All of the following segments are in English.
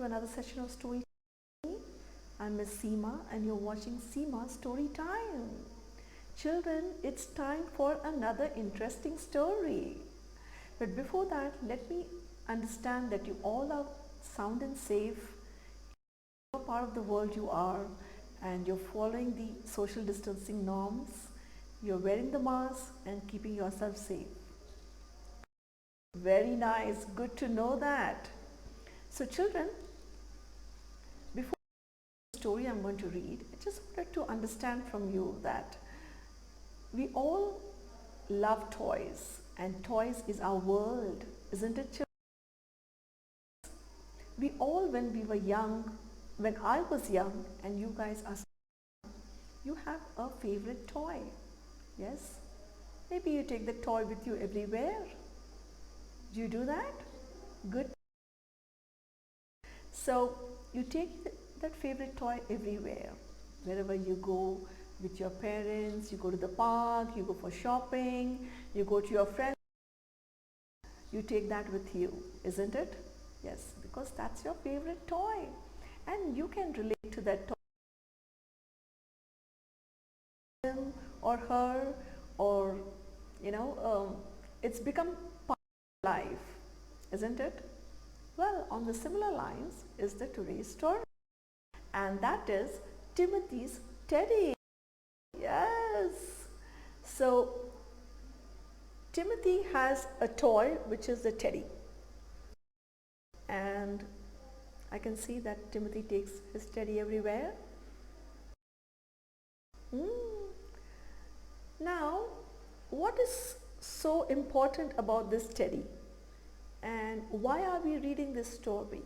to another session of Story Time. I'm Miss Seema and you're watching Seema Story Time. Children, it's time for another interesting story. But before that, let me understand that you all are sound and safe. What part of the world you are, and you're following the social distancing norms. You're wearing the mask and keeping yourself safe. Very nice, good to know that. So children, before the story I'm going to read, I just wanted to understand from you that we all love toys, and toys is our world, isn't it, children? We all, when we were young, when I was young and you guys are, you have a favorite toy, yes? Maybe you take the toy with you everywhere. Do you do that? Good. So you take that favorite toy everywhere, wherever you go with your parents, you go to the park, you go for shopping, you go to your friends, you take that with you, isn't it? Yes, because that's your favorite toy and you can relate to that toy, him or her, or it's become part of life, isn't it? Well, on the similar lines is the today's story, and that is Timothy's teddy. Yes. So Timothy has a toy which is the teddy, and I can see that Timothy takes his teddy everywhere. Now, what is so important about this teddy, and why are we reading this story?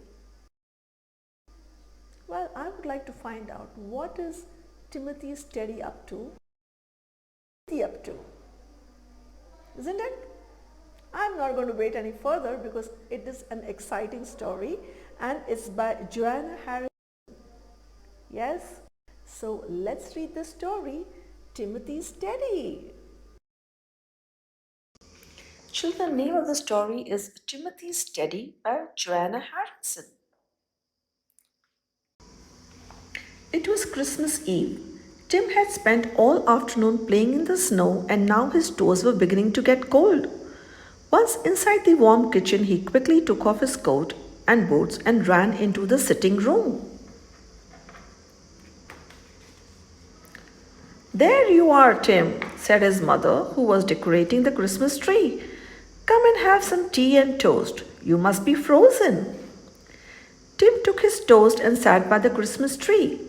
Well, I would like to find out what is Timothy's teddy up to? Isn't it? I'm not going to wait any further because it is an exciting story and it's by Joanna. Yes? So let's read the story, Timothy's Teddy. Children, the name of the story is Timothy's Teddy by Joanna Harrison. It was Christmas Eve. Tim had spent all afternoon playing in the snow and now his toes were beginning to get cold. Once inside the warm kitchen, he quickly took off his coat and boots and ran into the sitting room. "There you are, Tim," said his mother, who was decorating the Christmas tree. "Come and have some tea and toast. You must be frozen." Tim took his toast and sat by the Christmas tree.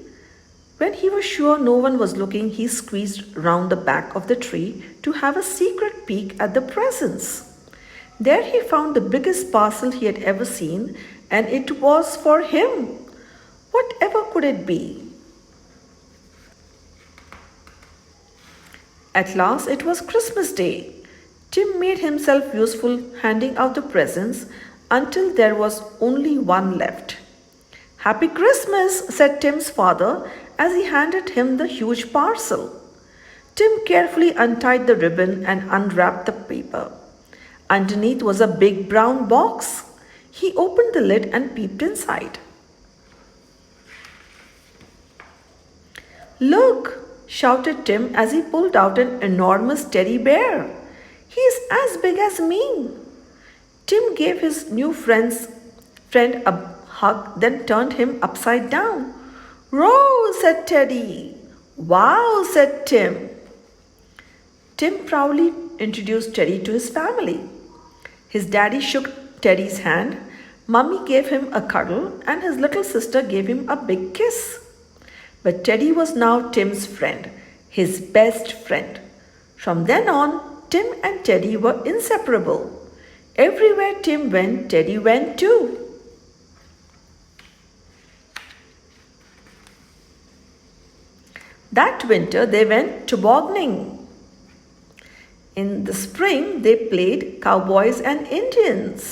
When he was sure no one was looking, he squeezed round the back of the tree to have a secret peek at the presents. There he found the biggest parcel he had ever seen, and it was for him. Whatever could it be? At last it was Christmas Day. Tim made himself useful handing out the presents until there was only one left. "Happy Christmas," said Tim's father as he handed him the huge parcel. Tim carefully untied the ribbon and unwrapped the paper. Underneath was a big brown box. He opened the lid and peeped inside. "Look!" shouted Tim as he pulled out an enormous teddy bear. "He's as big as me." Tim gave his new friend a hug, then turned him upside down. "Row," said Teddy. "Wow," said Tim. Tim proudly introduced Teddy to his family. His daddy shook Teddy's hand, Mummy gave him a cuddle, and his little sister gave him a big kiss. But Teddy was now Tim's friend, his best friend. From then on, Tim and Teddy were inseparable. Everywhere Tim went, Teddy went too. That winter they went tobogganing. In the spring they played cowboys and Indians.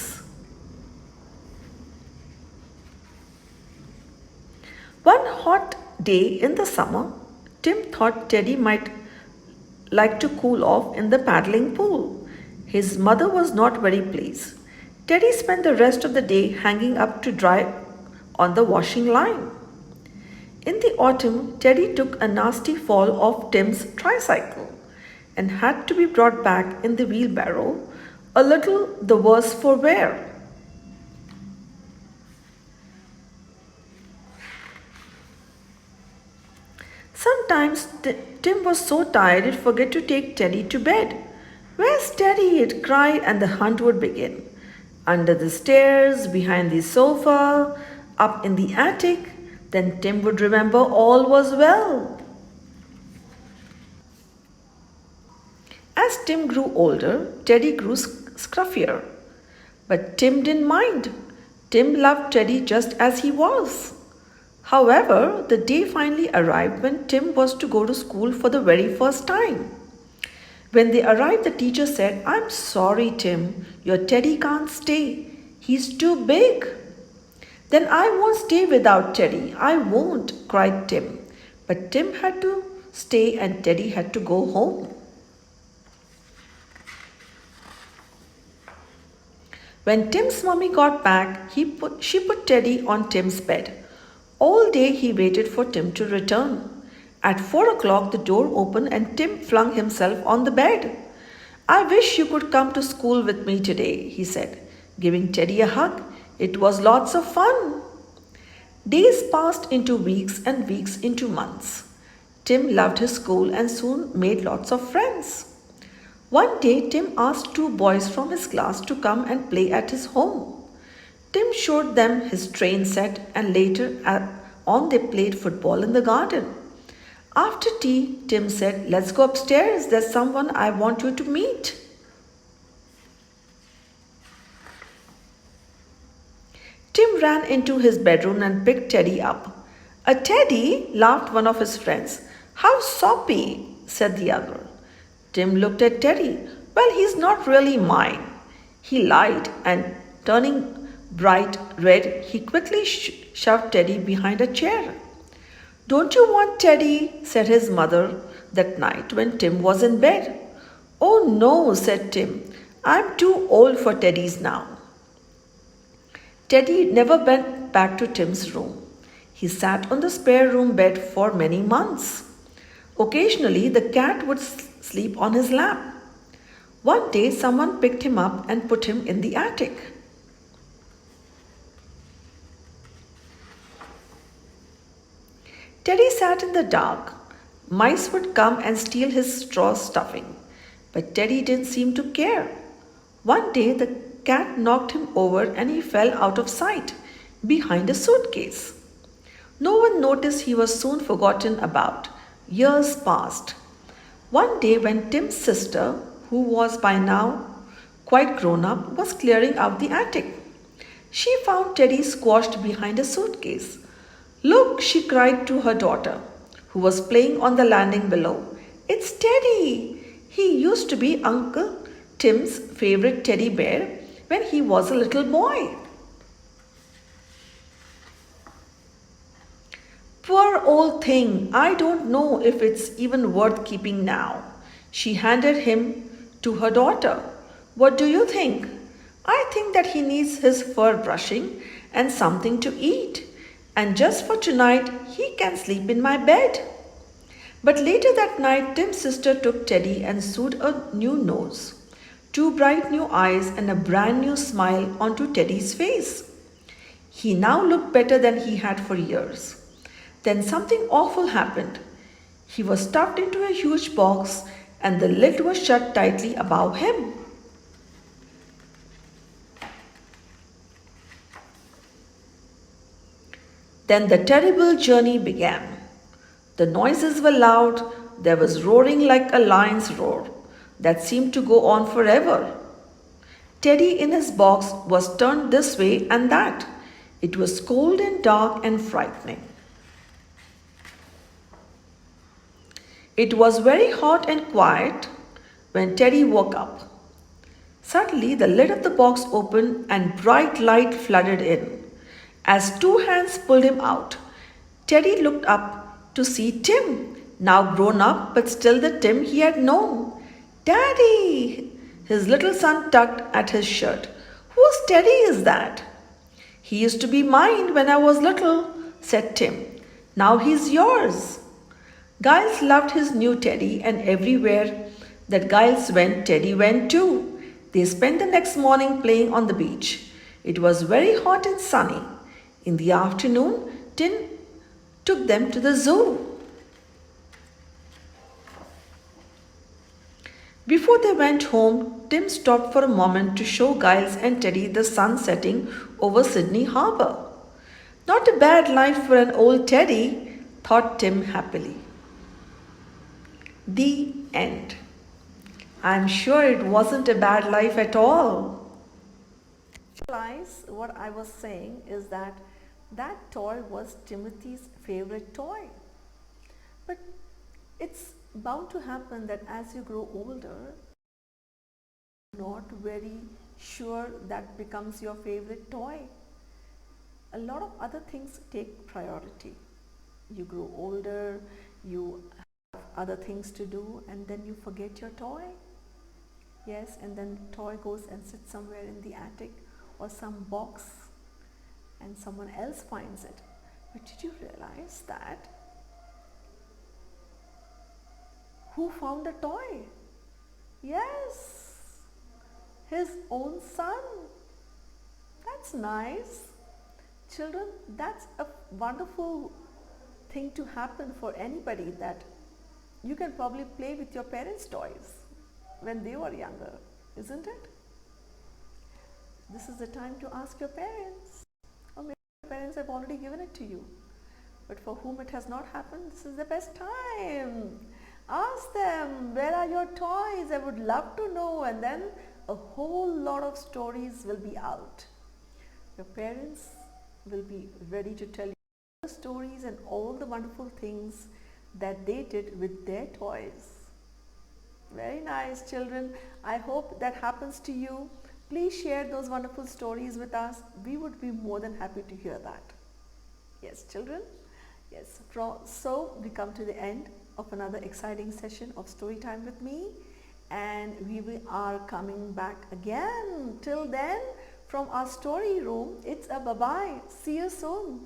One hot day in the summer, Tim thought Teddy might like to cool off in the paddling pool. His mother was not very pleased. Teddy spent the rest of the day hanging up to dry on the washing line. In the autumn, Teddy took a nasty fall off Tim's tricycle and had to be brought back in the wheelbarrow, a little the worse for wear. Sometimes Tim was so tired he'd forget to take Teddy to bed. Where's Teddy? He'd cry, and the hunt would begin. Under the stairs, behind the sofa, up in the attic. Then Tim would remember all was well. As Tim grew older, Teddy grew scruffier. But Tim didn't mind. Tim loved Teddy just as he was. However, the day finally arrived when Tim was to go to school for the very first time. When they arrived, the teacher said, "I'm sorry, Tim, your Teddy can't stay. He's too big." "Then I won't stay without Teddy. I won't," cried Tim. But Tim had to stay and Teddy had to go home. When Tim's mummy got back, she put Teddy on Tim's bed. All day he waited for Tim to return. At 4 o'clock, the door opened and Tim flung himself on the bed. "I wish you could come to school with me today," he said, giving Teddy a hug. "It was lots of fun." Days passed into weeks and weeks into months. Tim loved his school and soon made lots of friends. One day, Tim asked 2 boys from his class to come and play at his home. Tim showed them his train set and later on they played football in the garden. After tea, Tim said, "Let's go upstairs. There's someone I want you to meet." Tim ran into his bedroom and picked Teddy up. "A teddy?" laughed one of his friends. "How soppy," said the other. Tim looked at Teddy. "Well, he's not really mine." He lied, and turning bright red, he quickly shoved Teddy behind a chair. "Don't you want Teddy?" said his mother that night when Tim was in bed. "Oh no," said Tim. "I'm too old for teddies now." Teddy never went back to Tim's room. He sat on the spare room bed for many months. Occasionally, the cat would sleep on his lap. One day, someone picked him up and put him in the attic. Teddy sat in the dark. Mice would come and steal his straw stuffing, but Teddy didn't seem to care. One day, the cat knocked him over and he fell out of sight behind a suitcase. No one noticed. He was soon forgotten about. Years passed. One day, when Tim's sister, who was by now quite grown up, was clearing out the attic, she found Teddy squashed behind a suitcase. "Look," she cried to her daughter, who was playing on the landing below. "It's Teddy. He used to be Uncle Tim's favorite teddy bear when he was a little boy." "Poor old thing. I don't know if it's even worth keeping now." She handed him to her daughter. "What do you think?" "I think that he needs his fur brushing and something to eat. And just for tonight, he can sleep in my bed." But later that night, Tim's sister took Teddy and sewed a new nose, 2 bright new eyes, and a brand new smile onto Teddy's face. He now looked better than he had for years. Then something awful happened. He was stuffed into a huge box and the lid was shut tightly above him. Then the terrible journey began. The noises were loud. There was roaring like a lion's roar that seemed to go on forever. Teddy in his box was turned this way and that. It was cold and dark and frightening. It was very hot and quiet when Teddy woke up. Suddenly, the lid of the box opened and bright light flooded in. As 2 hands pulled him out, Teddy looked up to see Tim, now grown up but still the Tim he had known. "Daddy!" His little son tugged at his shirt. "Whose Teddy is that?" He used to be mine when I was little, said Tim. Now he's yours. Giles loved his new teddy, and everywhere that Giles went, Teddy went too. They spent the next morning playing on the beach. It was very hot and sunny. In the afternoon, Tim took them to the zoo. Before they went home, Tim stopped for a moment to show Giles and Teddy the sun setting over Sydney Harbour. Not a bad life for an old Teddy, thought Tim happily. The end. I'm sure it wasn't a bad life at all. Guys, what I was saying is that toy was Timothy's favorite toy. But it's bound to happen that as you grow older, not very sure that becomes your favorite toy. A lot of other things take priority. You grow older, you have other things to do, and then you forget your toy. Yes, and then the toy goes and sits somewhere in the attic or some box and someone else finds it. But did you realize that who found the toy? Yes, his own son. That's nice. Children, that's a wonderful thing to happen for anybody, that you can probably play with your parents' toys when they were younger, isn't it? This is the time to ask your parents, or maybe your parents have already given it to you. But for whom it has not happened, this is the best time. Ask them, where are your toys? I would love to know, and then a whole lot of stories will be out. Your parents will be ready to tell you the stories and all the wonderful things that they did with their toys. Very nice, children. I hope that happens to you. Please share those wonderful stories with us. We would be more than happy to hear that. Yes, children. Yes. So we come to the end of another exciting session of Story Time with me, and we are coming back again. Till then, from our story room, it's a bye-bye. See you soon.